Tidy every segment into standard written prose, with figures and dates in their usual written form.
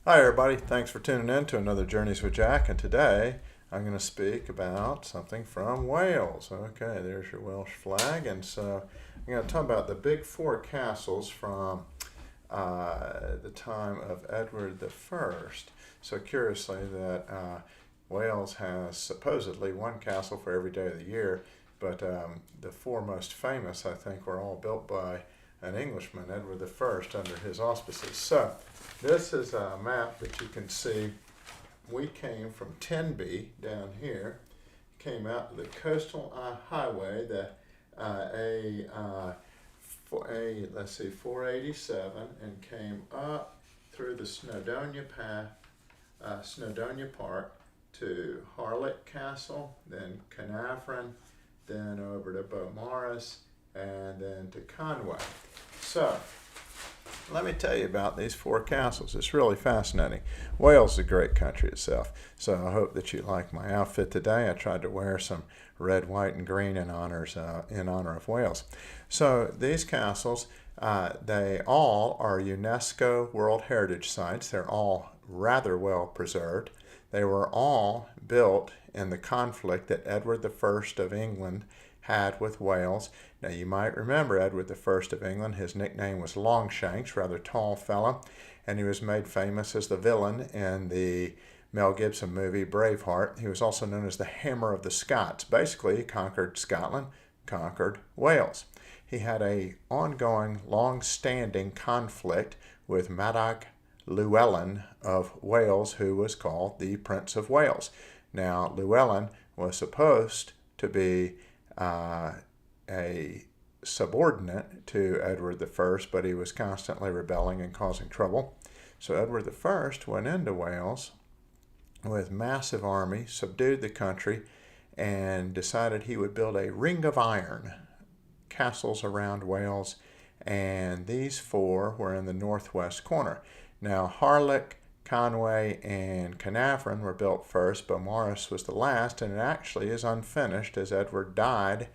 Hi, everybody. Thanks for tuning in to another Journeys with Jack. And today I'm going to speak about something from Wales. Okay, there's your Welsh flag. And so I'm going to talk about the big four castles from the time of Edward the First. So, curiously, that Wales has supposedly one castle for every day of the year, but the four most famous, I think, were all built by an Englishman, Edward the First, under his auspices. So, this is a map that you can see. We came from Tenby down here, came out to the coastal highway, the let's see, 487, and came up through the Snowdonia path, Snowdonia Park, to Harlech Castle, then Carnarvon, then over to Beaumaris, and then to Conway. So, let me tell you about these four castles. It's really fascinating. Wales is a great country itself, so I hope that you like my outfit today. I tried to wear some red, white, and green in honor of Wales. So these castles, they all are UNESCO World Heritage Sites. They're all rather well preserved. They were all built in the conflict that Edward the First of England had with Wales. Now, you might remember Edward the First of England. His nickname was Longshanks, rather tall fella, and he was made famous as the villain in the Mel Gibson movie Braveheart. He was also known as the Hammer of the Scots. Basically, he conquered Scotland, conquered Wales. He had a ongoing, long-standing conflict with Madog Llewellyn of Wales, who was called the Prince of Wales. Now, Llewellyn was supposed to be a subordinate to Edward the First, but he was constantly rebelling and causing trouble. So Edward the First went into Wales with massive army, subdued the country, and decided he would build a ring of iron, castles around Wales, and these four were in the northwest corner. Now, Harlech, Conway, and Carnarvon were built first. Beaumaris was the last, and it actually is unfinished as Edward died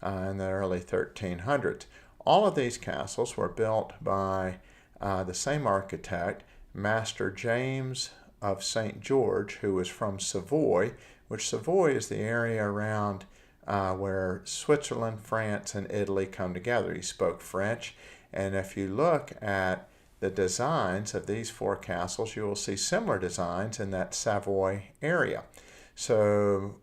in the early 1300s. All of these castles were built by the same architect, Master James of St. George, who was from Savoy, which Savoy is the area around where Switzerland, France, and Italy come together. He spoke French, and if you look at the designs of these four castles, you will see similar designs in that Savoy area. So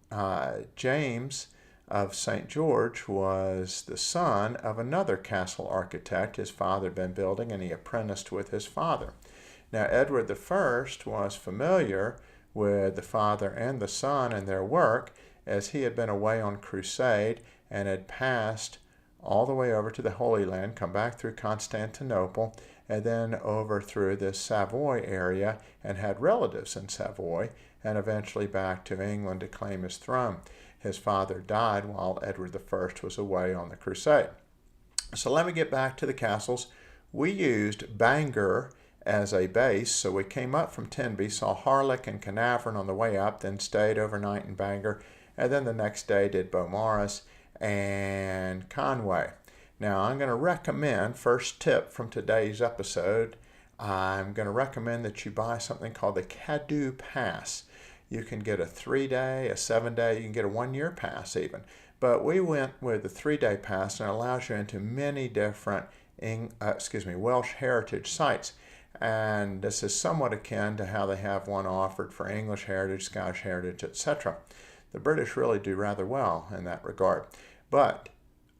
James of St. George was the son of another castle architect his father had been building, and he apprenticed with his father. Now, Edward the First was familiar with the father and the son and their work, as he had been away on crusade and had passed all the way over to the Holy Land, come back through Constantinople, and then over through this Savoy area, and had relatives in Savoy, and eventually back to England to claim his throne. His father died while Edward I was away on the crusade. So let me get back to the castles. We used Bangor as a base, so we came up from Tenby, saw Harlech and Carnarvon on the way up, then stayed overnight in Bangor, and then the next day did Beaumaris and Conway. Now, I'm going to recommend, first tip from today's episode, I'm going to recommend that you buy something called the Cadw Pass. You can get a 3-day, a 7-day, you can get a 1-year pass even. But we went with the 3-day pass, and it allows you into many different Welsh heritage sites. And this is somewhat akin to how they have one offered for English heritage, Scottish heritage, etc. The British really do rather well in that regard. But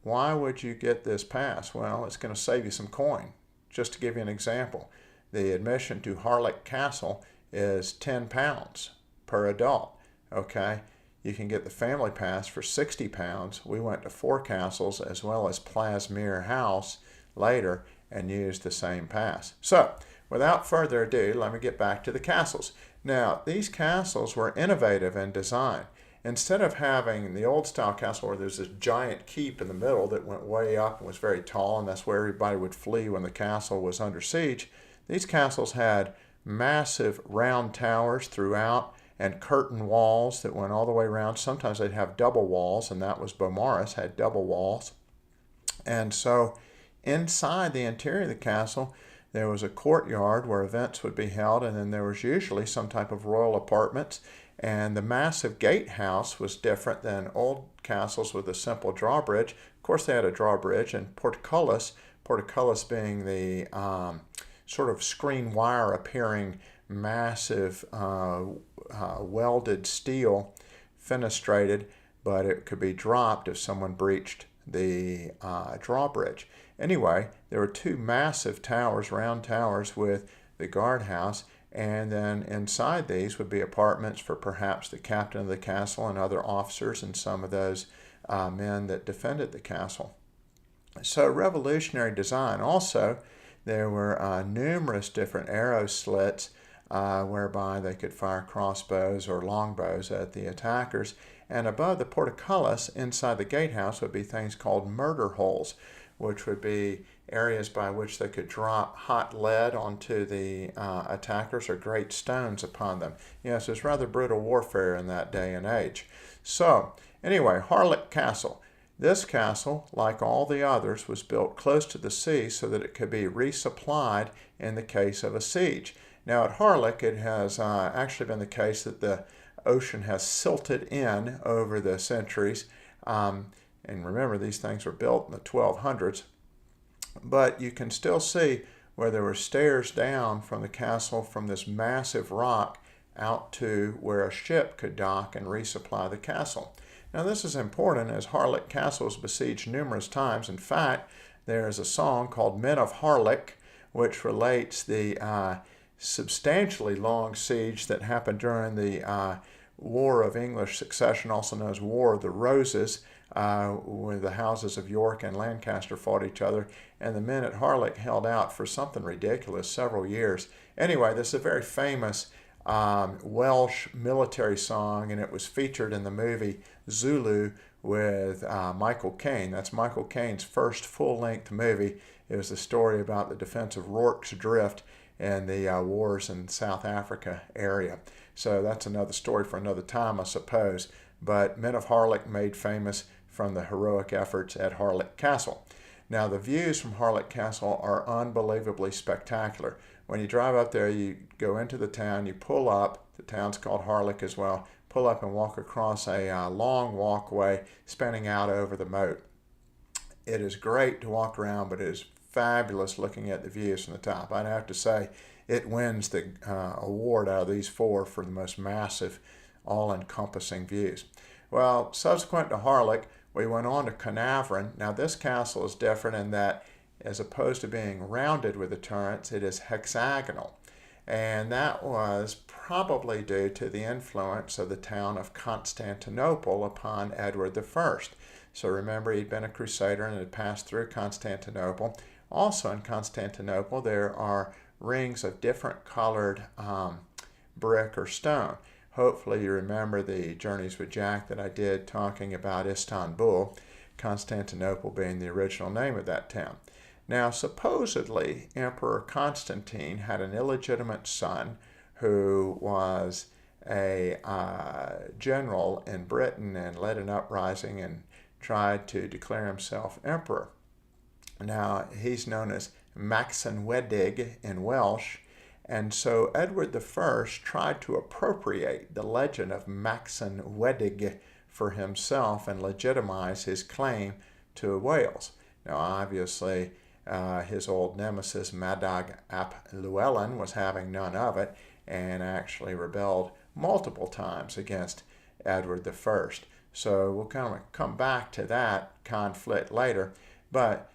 why would you get this pass? Well, it's going to save you some coin. Just to give you an example, the admission to Harlech Castle is £10 per adult. Okay, you can get the family pass for £60. We went to 4 castles as well as Plasmere House later and used the same pass. So, without further ado, let me get back to the castles. Now, these castles were innovative in design. Instead of having the old style castle where there's this giant keep in the middle that went way up and was very tall, and that's where everybody would flee when the castle was under siege, these castles had massive round towers throughout and curtain walls that went all the way around. Sometimes they'd have double walls, and that was Beaumaris, had double walls. And so inside the interior of the castle, There was a courtyard where events would be held, and then there was usually some type of royal apartments. And the massive gatehouse was different than old castles with a simple drawbridge. Of course, they had a drawbridge, and portcullis being the sort of screen wire appearing massive welded steel, fenestrated, but it could be dropped if someone breached the drawbridge. Anyway, there were two massive towers, round towers with the guardhouse, and then inside these would be apartments for perhaps the captain of the castle and other officers and some of those men that defended the castle. So revolutionary design. Also, there were numerous different arrow slits whereby they could fire crossbows or longbows at the attackers. And above the portcullis, inside the gatehouse, would be things called murder holes, which would be areas by which they could drop hot lead onto the attackers or great stones upon them. Yes, it was rather brutal warfare in that day and age. So, anyway, Harlech Castle. This castle, like all the others, was built close to the sea so that it could be resupplied in the case of a siege. Now at Harlech, it has actually been the case that the ocean has silted in over the centuries. And remember, these things were built in the 1200s. But you can still see where there were stairs down from the castle from this massive rock out to where a ship could dock and resupply the castle. Now this is important as Harlech Castle was besieged numerous times. In fact, there is a song called Men of Harlech, which relates the substantially long siege that happened during the War of English Succession, also known as War of the Roses, where the houses of York and Lancaster fought each other, and the men at Harlech held out for something ridiculous, several years. Anyway, this is a very famous Welsh military song, and it was featured in the movie Zulu with Michael Caine. That's Michael Caine's first full-length movie. It was a story about the defense of Rorke's Drift and the wars in South Africa area. So that's another story for another time, I suppose. But Men of Harlech made famous from the heroic efforts at Harlech Castle. Now, the views from Harlech Castle are unbelievably spectacular. When you drive up there, you go into the town, you pull up, the town's called Harlech as well, pull up and walk across a long walkway spanning out over the moat. It is great to walk around, but it is fabulous looking at the views from the top. I'd have to say it wins the award out of these four for the most massive, all-encompassing views. Well, subsequent to Harlech, we went on to Carnarvon. Now this castle is different in that as opposed to being rounded with the turrets, it is hexagonal. And that was probably due to the influence of the town of Constantinople upon Edward I. So remember, he'd been a crusader and had passed through Constantinople. Also in Constantinople, there are rings of different colored brick or stone. Hopefully you remember the Journeys with Jack that I did talking about Istanbul, Constantinople being the original name of that town. Now, supposedly, Emperor Constantine had an illegitimate son who was a general in Britain and led an uprising and tried to declare himself emperor. Now, he's known as Maxen Wedig in Welsh, and so Edward I tried to appropriate the legend of Maxen Wedig for himself and legitimize his claim to Wales. Now, obviously, his old nemesis, Madag ap Llewellyn, was having none of it and actually rebelled multiple times against Edward I. So we'll kind of come back to that conflict later. But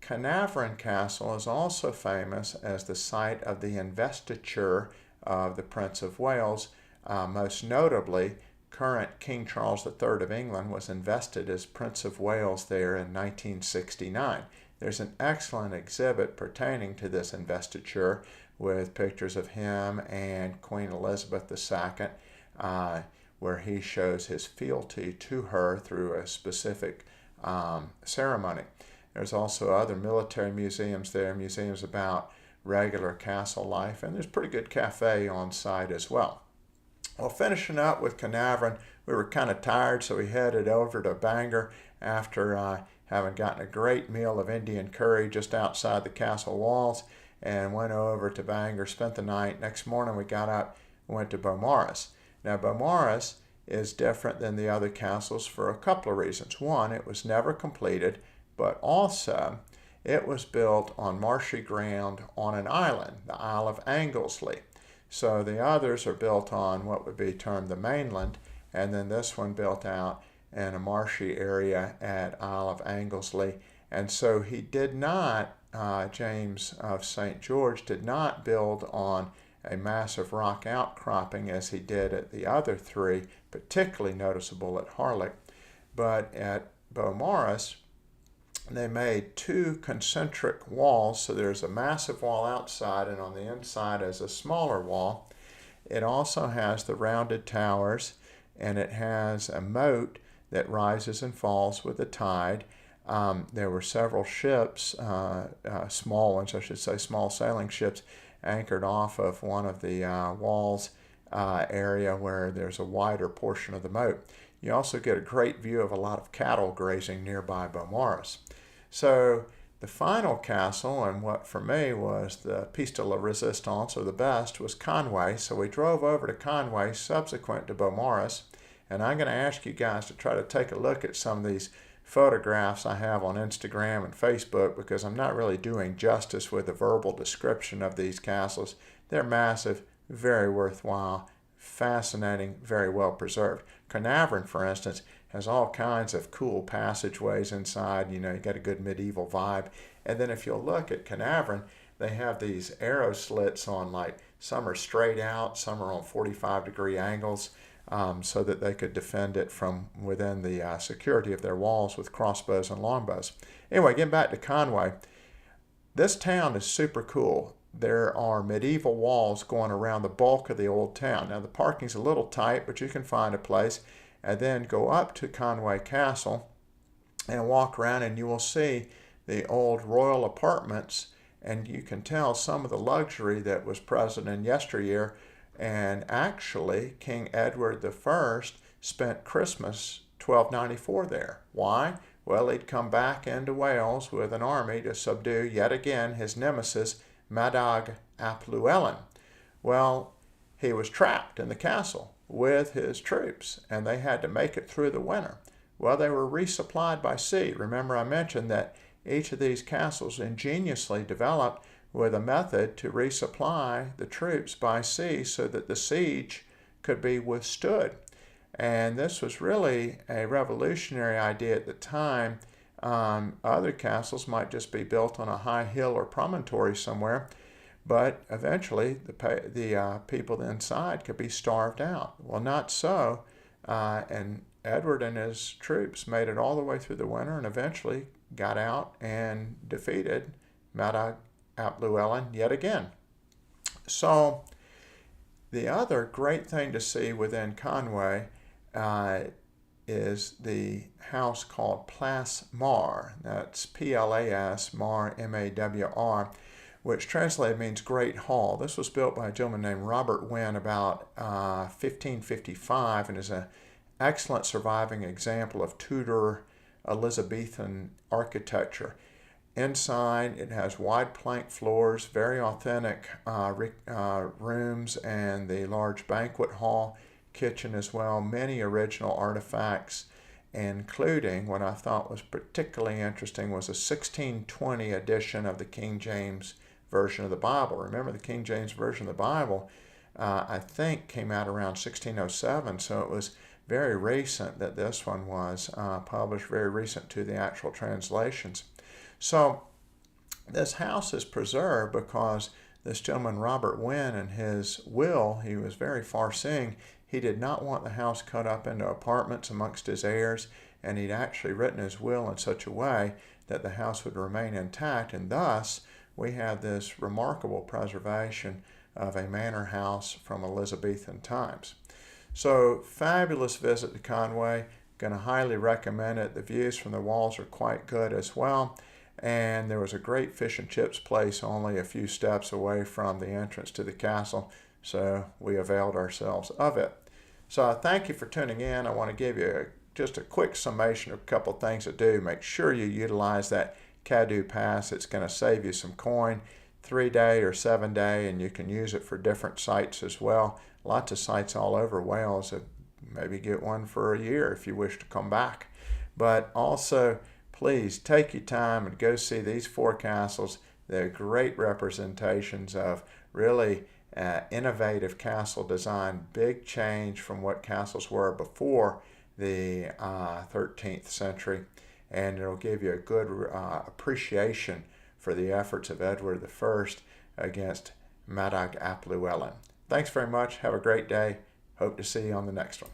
Carnarvon Castle is also famous as the site of the investiture of the Prince of Wales. Most notably, current King Charles III of England was invested as Prince of Wales there in 1969. There's an excellent exhibit pertaining to this investiture with pictures of him and Queen Elizabeth II, where he shows his fealty to her through a specific ceremony. There's also other military museums there, museums about regular castle life, and there's a pretty good cafe on site as well. Well, finishing up with Carnarvon, we were kind of tired, so we headed over to Bangor after having gotten a great meal of Indian curry just outside the castle walls. and went over to Bangor, spent the night. Next morning we got up and went to Beaumaris. Now Beaumaris is different than the other castles for a couple of reasons. One, it was never completed, but also it was built on marshy ground on an island, the Isle of Anglesey. So the others are built on what would be termed the mainland, and then this one built out in a marshy area at Isle of Anglesey. And so he did not, James of St. George did not build on a massive rock outcropping as he did at the other three, particularly noticeable at Harlech. But at Beaumaris, they made two concentric walls, so there's a massive wall outside, and on the inside is a smaller wall. It also has the rounded towers, and it has a moat that rises and falls with the tide. There were several ships, small ones, I should say, small sailing ships, anchored off of one of the walls area where there's a wider portion of the moat. You also get a great view of a lot of cattle grazing nearby Beaumaris. So the final castle, and what for me was the piece de la resistance, or the best, was Conway. So we drove over to Conway subsequent to Beaumaris, and I'm going to ask you guys to try to take a look at some of these photographs I have on Instagram and Facebook, because I'm not really doing justice with the verbal description of these castles. They're massive, very worthwhile, fascinating, very well preserved. Carnarvon, for instance, has all kinds of cool passageways inside. You know, you got a good medieval vibe. And then if you'll look at Carnarvon, they have these arrow slits on, like, some are straight out, some are on 45-degree angles, so that they could defend it from within the security of their walls with crossbows and longbows. Anyway, getting back to Conway, this town is super cool. There are medieval walls going around the bulk of the old town. Now, the parking's a little tight, but you can find a place, and then go up to Conway Castle and walk around, and you will see the old royal apartments, and you can tell some of the luxury that was present in yesteryear. And actually, King Edward I spent Christmas 1294 there. Why? Well, he'd come back into Wales with an army to subdue yet again his nemesis, Madog ap Llewellyn. Well, he was trapped in the castle with his troops, and they had to make it through the winter. Well, they were resupplied by sea. Remember, I mentioned that each of these castles ingeniously developed with a method to resupply the troops by sea so that the siege could be withstood. And this was really a revolutionary idea at the time. Other castles might just be built on a high hill or promontory somewhere, but eventually the people inside could be starved out. Well, not so. And Edward and his troops made it all the way through the winter and eventually got out and defeated Madog ap Llewellyn yet again. So the other great thing to see within Conway is the house called Place Mar. That's P-L-A-S, Mar, M-A-W-R, which translated means Great Hall. This was built by a gentleman named Robert Wynne about 1555 and is an excellent surviving example of Tudor Elizabethan architecture. Inside, it has wide plank floors, very authentic rooms, and the large banquet hall, kitchen as well. Many original artifacts, including what I thought was particularly interesting was a 1620 edition of the King James Version of the Bible. Remember, the King James Version of the Bible, I think, came out around 1607, so it was very recent that this one was published, very recent to the actual translations. So this house is preserved because this gentleman, Robert Wynne, in his will, he was very far-seeing. He did not want the house cut up into apartments amongst his heirs, and he'd actually written his will in such a way that the house would remain intact, and thus we have this remarkable preservation of a manor house from Elizabethan times. So, fabulous visit to Conway. Going to highly recommend it. The views from the walls are quite good as well. And there was a great fish and chips place only a few steps away from the entrance to the castle, so we availed ourselves of it. So I thank you for tuning in. I want to give you just a quick summation of a couple things to do. Make sure you utilize that Caddo Pass. It's going to save you some coin. 3-day or 7-day, and you can use it for different sites as well. Lots of sites all over Wales. Maybe get one for a year if you wish to come back. But also, please take your time and go see these 4 castles. They're great representations of really innovative castle design, big change from what castles were before the 13th century, and it'll give you a good appreciation for the efforts of Edward I against Madag ap Llywelyn. Thanks very much. Have a great day. Hope to see you on the next one.